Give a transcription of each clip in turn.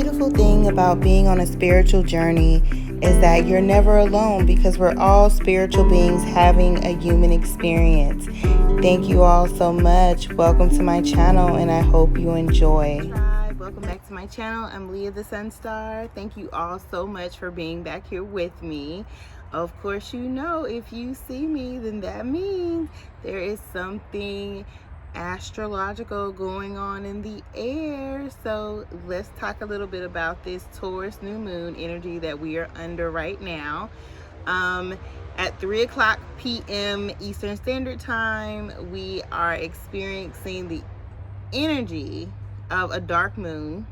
beautiful thing about being on a spiritual journey is that you're never alone because we're all spiritual beings having a human experience. Thank you all so much. Welcome to my channel and I hope you enjoy. Hi, welcome back to my channel. I'm Lia the Sun Star. Thank you all so much for being back here with me. Of course, you know, if you see me, then that means there is something astrological going on in the air. So let's talk a little bit about this Taurus New Moon energy that we are under right now. At 3:00 p.m. Eastern Standard Time, we are experiencing the energy of a dark moon,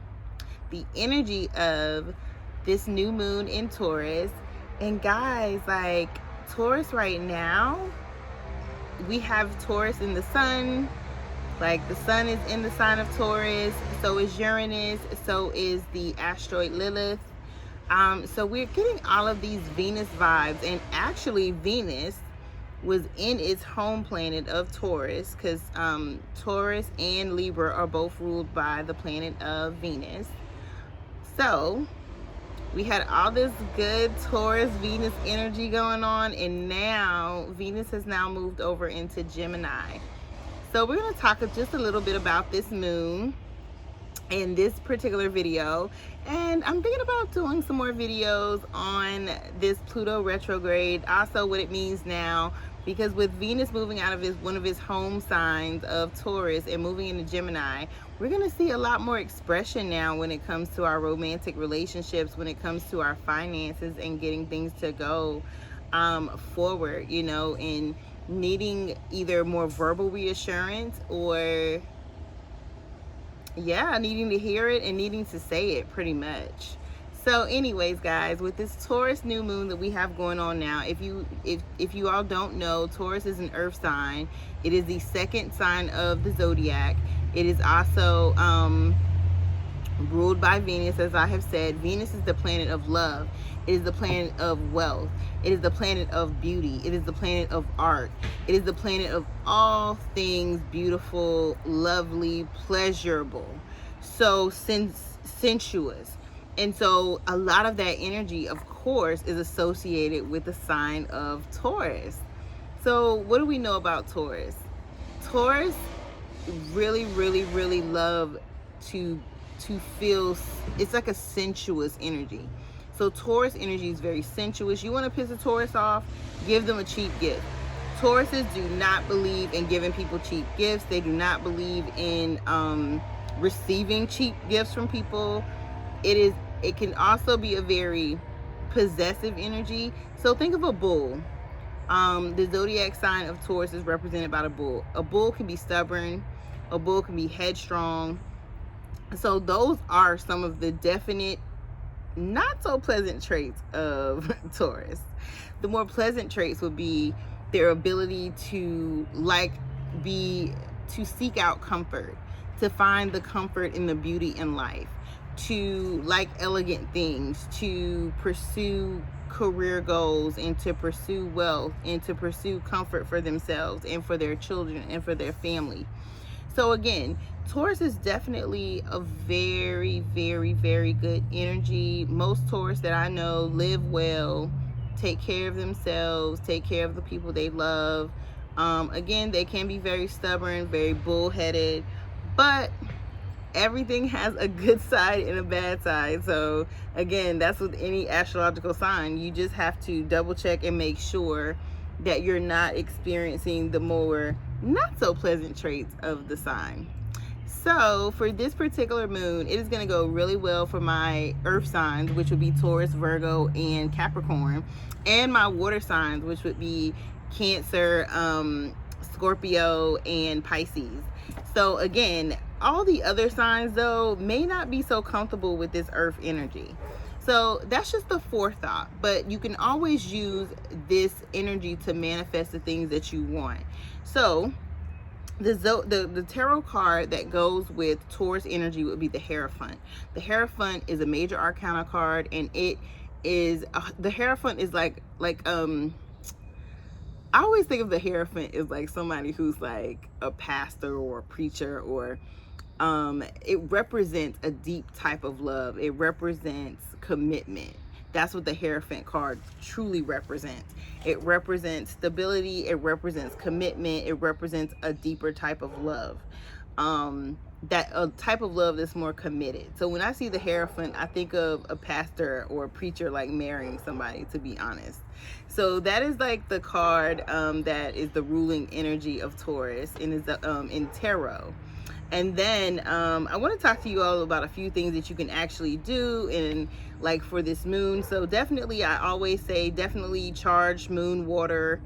the energy of this new moon in Taurus. And guys, like Taurus right now, we have Taurus in the sun. Like the sun is in the sign of Taurus, so is Uranus, so is the asteroid Lilith. So we're getting all of these Venus vibes, and actually Venus was in its home planet of Taurus, because Taurus and Libra are both ruled by the planet of Venus. So we had all this good Taurus Venus energy going on, and now Venus has now moved over into Gemini. So we're going to talk just a little bit about this moon in this particular video, and I'm thinking about doing some more videos on this Pluto retrograde, also what it means now, because with Venus moving out of one of his home signs of Taurus and moving into Gemini, we're going to see a lot more expression now when it comes to our romantic relationships, when it comes to our finances and getting things to go forward, you know, and needing either more verbal reassurance or needing to hear it and needing to say it pretty much. So anyways, guys, with this Taurus new moon that we have going on now, if you all don't know, Taurus is an earth sign. It is the second sign of the zodiac. It is also ruled by Venus. As I have said, Venus is the planet of love. It is the planet of wealth. It is the planet of beauty. It is the planet of art. It is the planet of all things beautiful, lovely, pleasurable, so sensuous. And so a lot of that energy, of course, is associated with the sign of Taurus. So what do we know about Taurus? Taurus really, really, really love to feel, it's like a sensuous energy. So Taurus energy is very sensuous. You want to piss a Taurus off, give them a cheap gift. Tauruses do not believe in giving people cheap gifts. They do not believe in receiving cheap gifts from people. It can also be a very possessive energy. So think of a bull. The zodiac sign of Taurus is represented by a bull. A bull can be stubborn. A bull can be headstrong. So those are some of the definite not so pleasant traits of Taurus. The more pleasant traits would be their ability to seek out comfort, to find the comfort in the beauty in life, to like elegant things, to pursue career goals, and to pursue wealth, and to pursue comfort for themselves and for their children and for their family. So again, Taurus is definitely a very, very, very good energy. Most Taurus that I know live well, take care of themselves, take care of the people they love. Again, they can be very stubborn, very bullheaded, but everything has a good side and a bad side. So again, that's with any astrological sign. You just have to double check and make sure that you're not experiencing the more not so pleasant traits of the sign. So for this particular moon, it is going to go really well for my earth signs, which would be Taurus, Virgo, and Capricorn, and my water signs, which would be Cancer, Scorpio, and Pisces. So again, all the other signs though may not be so comfortable with this earth energy. So that's just the forethought, but you can always use this energy to manifest the things that you want. So the tarot card that goes with Taurus energy would be the Hierophant. The Hierophant is a major arcana card, and it is the Hierophant is like I always think of the Hierophant as like somebody who's like a pastor or a preacher or It represents a deep type of love. It represents commitment. That's what the Hierophant card truly represents. It represents stability. It represents commitment. It represents a deeper type of love. That a type of love that's more committed. So when I see the Hierophant, I think of a pastor or a preacher like marrying somebody, to be honest. So that is like the card that is the ruling energy of Taurus and is in tarot. And then I want to talk to you all about a few things that you can actually do in like for this moon. So definitely, I always say definitely charge moon water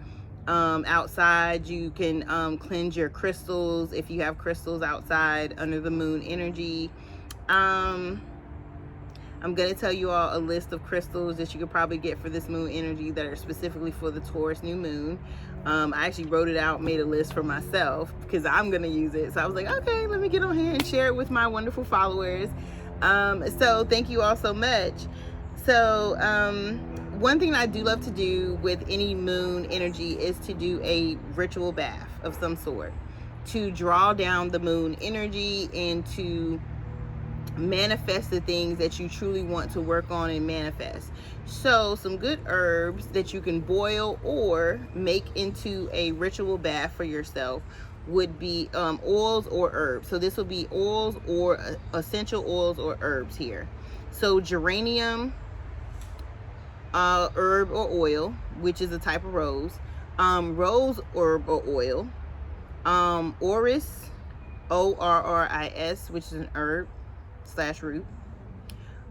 outside. You can cleanse your crystals if you have crystals outside under the moon energy. I'm going to tell you all a list of crystals that you could probably get for this moon energy that are specifically for the Taurus new moon. I actually wrote it out, made a list for myself because I'm going to use it. So I was like, okay, let me get on here and share it with my wonderful followers. So thank you all so much. So one thing I do love to do with any moon energy is to do a ritual bath of some sort to draw down the moon energy and to manifest the things that you truly want to work on and manifest. So some good herbs that you can boil or make into a ritual bath for yourself would be oils or herbs. So this will be oils or essential oils or herbs here. So geranium herb or oil, which is a type of rose. Rose herb or oil. Orris, ORRIS, which is an herb / root.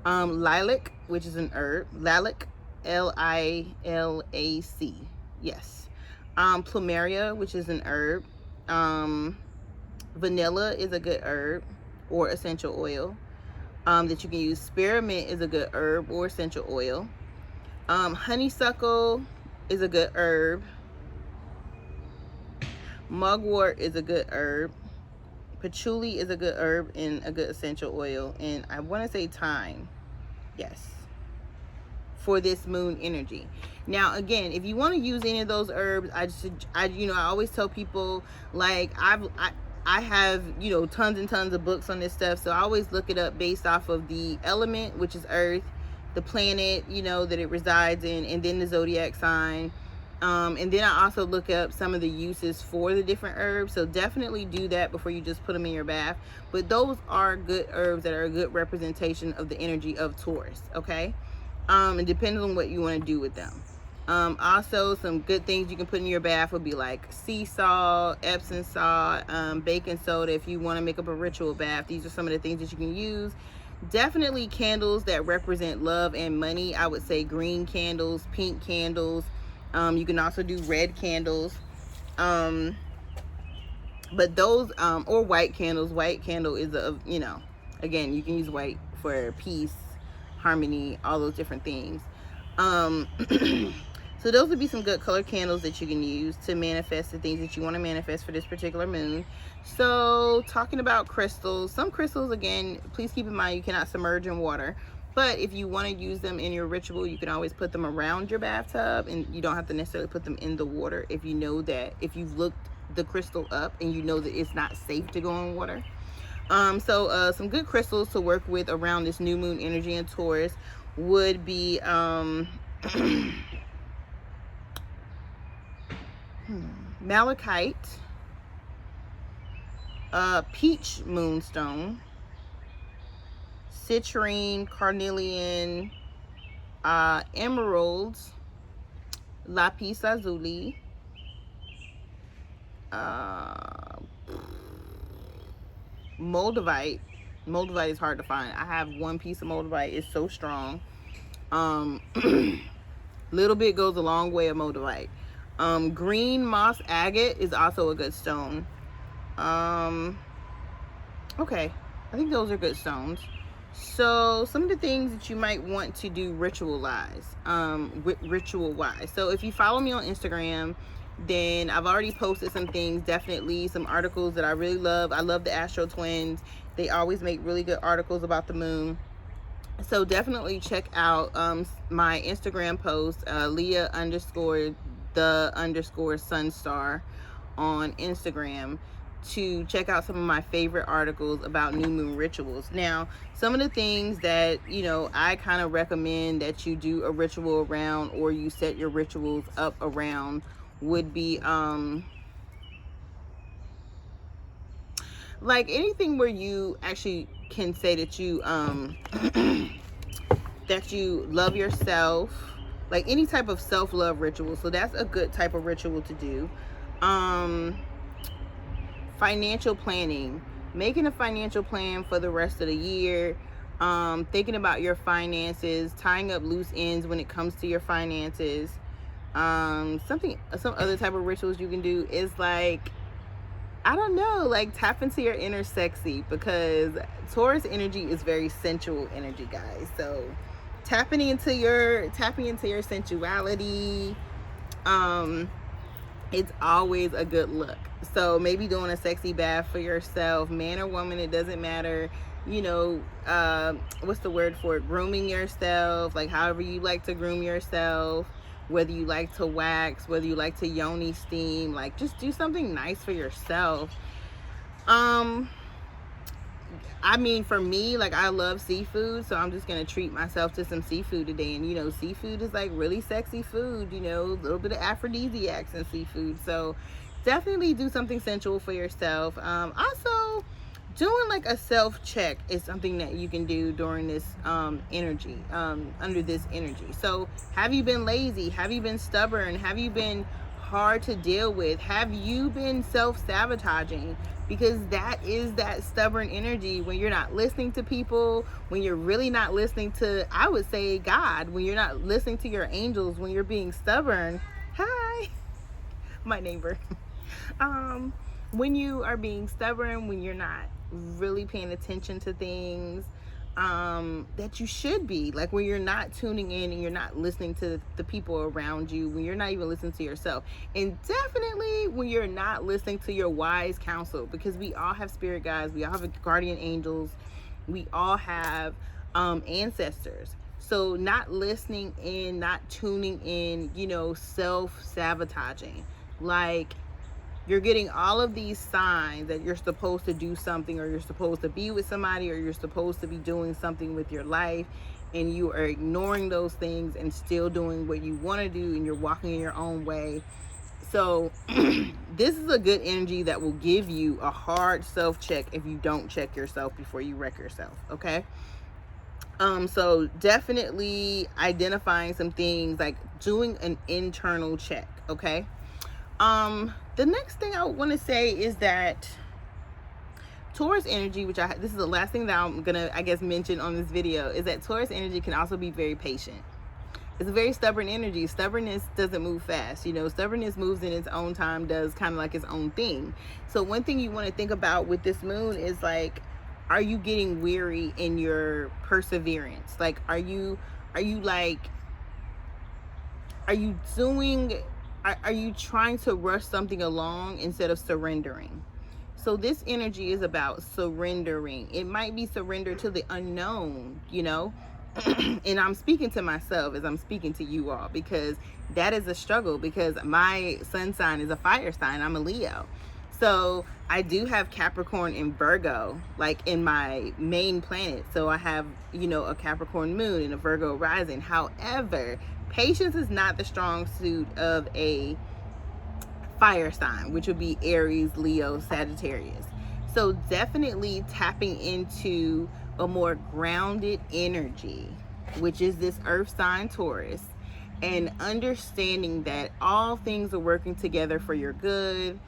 Lilac, which is an herb. Lilac, LILAC. Yes. Plumeria, which is an herb. Vanilla is a good herb or essential oil that you can use. Spearmint is a good herb or essential oil. Honeysuckle is a good herb. Mugwort is a good herb. Patchouli is a good herb and a good essential oil. And I want to say thyme. Yes. For this moon energy. Now, again, if you want to use any of those herbs, I always tell people, like, I have, tons and tons of books on this stuff. So I always look it up based off of the element, which is earth, the planet, that it resides in, and then the zodiac sign. And then I also look up some of the uses for the different herbs. So definitely do that before you just put them in your bath. But those are good herbs that are a good representation of the energy of Taurus, okay? And depends on what you want to do with them. Also, some good things you can put in your bath would be like sea salt, Epsom salt, baking soda if you want to make up a ritual bath. These are some of the things that you can use. Definitely candles that represent love and money. I would say green candles, pink candles. You can also do red candles, but those, or white candles. White candle is again, you can use white for peace, harmony, all those different things. So those would be some good color candles that you can use to manifest the things that you want to manifest for this particular moon. So talking about crystals, some crystals, again, please keep in mind you cannot submerge in water. But if you want to use them in your ritual, you can always put them around your bathtub, and you don't have to necessarily put them in the water if you know that, if you've looked the crystal up and you know that it's not safe to go in water. So some good crystals to work with around this new moon energy in Taurus would be malachite, peach moonstone, citrine, carnelian, emeralds, lapis lazuli, moldavite. Moldavite is hard to find. I have one piece of moldavite. It's so strong. Little bit goes a long way of moldavite. Green moss agate is also a good stone. Okay, I think those are good stones. So some of the things that you might want to do ritual-wise. So if you follow me on Instagram, then I've already posted some things, definitely some articles that I really love. I love the Astro Twins. They always make really good articles about the moon. So definitely check out my Instagram post, Lia_the_sunstar on Instagram. to check out some of my favorite articles about new moon rituals. Now, some of the things that, I kind of recommend that you do a ritual around, or you set your rituals up around, would be like anything where you actually can say that you that you love yourself, like any type of self-love ritual. So that's a good type of ritual to do. Financial planning, making a financial plan for the rest of the year, thinking about your finances, tying up loose ends when it comes to your finances. Some other type of rituals you can do is like, I don't know, like tap into your inner sexy, because Taurus energy is very sensual energy, guys. So tapping into your sensuality, it's always a good look. So maybe doing a sexy bath for yourself, man or woman, it doesn't matter. What's the word for it? Grooming yourself, like however you like to groom yourself, whether you like to wax, whether you like to yoni steam, like just do something nice for yourself. I mean, for me, like I love seafood, so I'm just gonna treat myself to some seafood today. And seafood is like really sexy food, a little bit of aphrodisiacs in seafood. So definitely do something sensual for yourself. Also, doing like a self-check is something that you can do during this energy, under this energy. So have you been lazy? Have you been stubborn? Have you been hard to deal with? Have you been self-sabotaging? Because that is that stubborn energy, when you're not listening to people, when you're really not listening to, I would say, God, when you're not listening to your angels, when you're being stubborn. Hi, my neighbor. When you are being stubborn, when you're not really paying attention to things that you should be, like when you're not tuning in and you're not listening to the people around you, when you're not even listening to yourself, and definitely when you're not listening to your wise counsel, because we all have spirit guides, we all have guardian angels, we all have ancestors. So not listening in, not tuning in, self-sabotaging, like you're getting all of these signs that you're supposed to do something, or you're supposed to be with somebody, or you're supposed to be doing something with your life, and you are ignoring those things and still doing what you want to do, and you're walking in your own way. So this is a good energy that will give you a hard self-check if you don't check yourself before you wreck yourself, okay? So definitely identifying some things, like doing an internal check, okay? The next thing I want to say is that Taurus energy, this is the last thing that I'm gonna, I guess, mention on this video, is that Taurus energy can also be very patient. It's a very stubborn energy. Stubbornness doesn't move fast. Stubbornness moves in its own time, does kind of like its own thing. So one thing you want to think about with this moon is like, are you getting weary in your perseverance? Like, are you trying to rush something along instead of surrendering? So this energy is about surrendering. It might be surrender to the unknown, and I'm speaking to myself as I'm speaking to you all, because that is a struggle, because my sun sign is a fire sign. I'm a Leo. So I do have Capricorn and Virgo, like in my main planet. So I have, a Capricorn moon and a Virgo rising. However, patience is not the strong suit of a fire sign, which would be Aries, Leo, Sagittarius. So definitely tapping into a more grounded energy, which is this earth sign Taurus, and understanding that all things are working together for your good.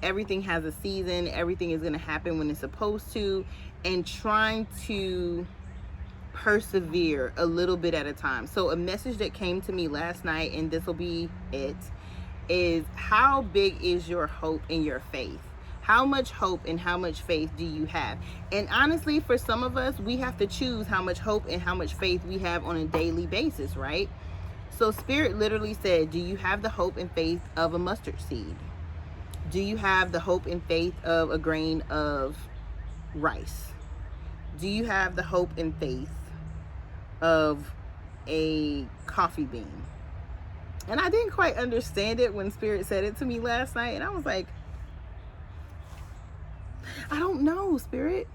Everything has a season. Everything is going to happen when it's supposed to, and trying to persevere a little bit at a time. So a message that came to me last night, and this will be it, is how big is your hope and your faith? How much hope and how much faith do you have? And honestly, for some of us, we have to choose how much hope and how much faith we have on a daily basis, right? So Spirit literally said, do you have the hope and faith of a mustard seed? Do you have the hope and faith of a grain of rice? Do you have the hope and faith of a coffee bean? And I didn't quite understand it when Spirit said it to me last night, and I was like, I don't know, Spirit.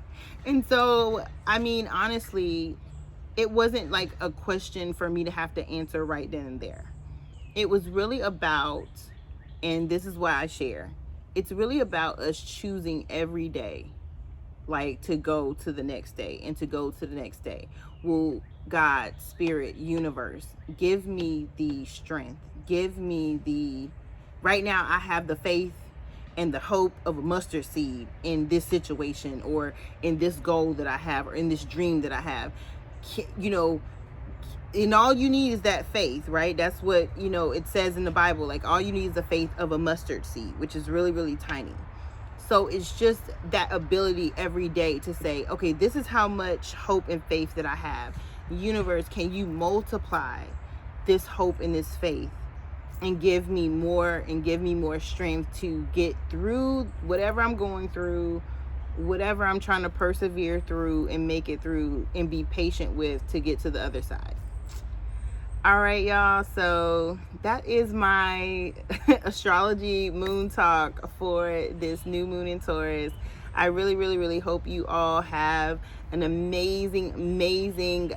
And so, I mean, honestly, it wasn't like a question for me to have to answer right then and there. It was really about, and this is why I share, it's really about us choosing every day, like to go to the next day and to go to the next day. Will God, Spirit, universe, give me the strength, give me the, right now I have the faith and the hope of a mustard seed in this situation, or in this goal that I have, or in this dream that I have. You know, and all you need is that faith, right? That's what, it says in the Bible. Like, all you need is the faith of a mustard seed, which is really, really tiny. So it's just that ability every day to say, okay, this is how much hope and faith that I have. Universe, can you multiply this hope and this faith and give me more, and give me more strength to get through whatever I'm going through, whatever I'm trying to persevere through and make it through and be patient with to get to the other side. All right, y'all. So that is my astrology moon talk for this new moon in Taurus. I really, really, really hope you all have an amazing, amazing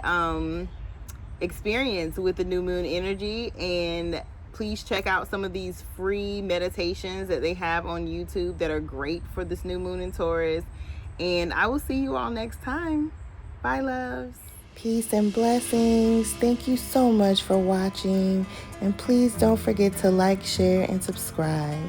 experience with the new moon energy. And please check out some of these free meditations that they have on YouTube that are great for this new moon in Taurus. And I will see you all next time. Bye, loves. Peace and blessings. Thank you so much for watching. And please don't forget to like, share, and subscribe.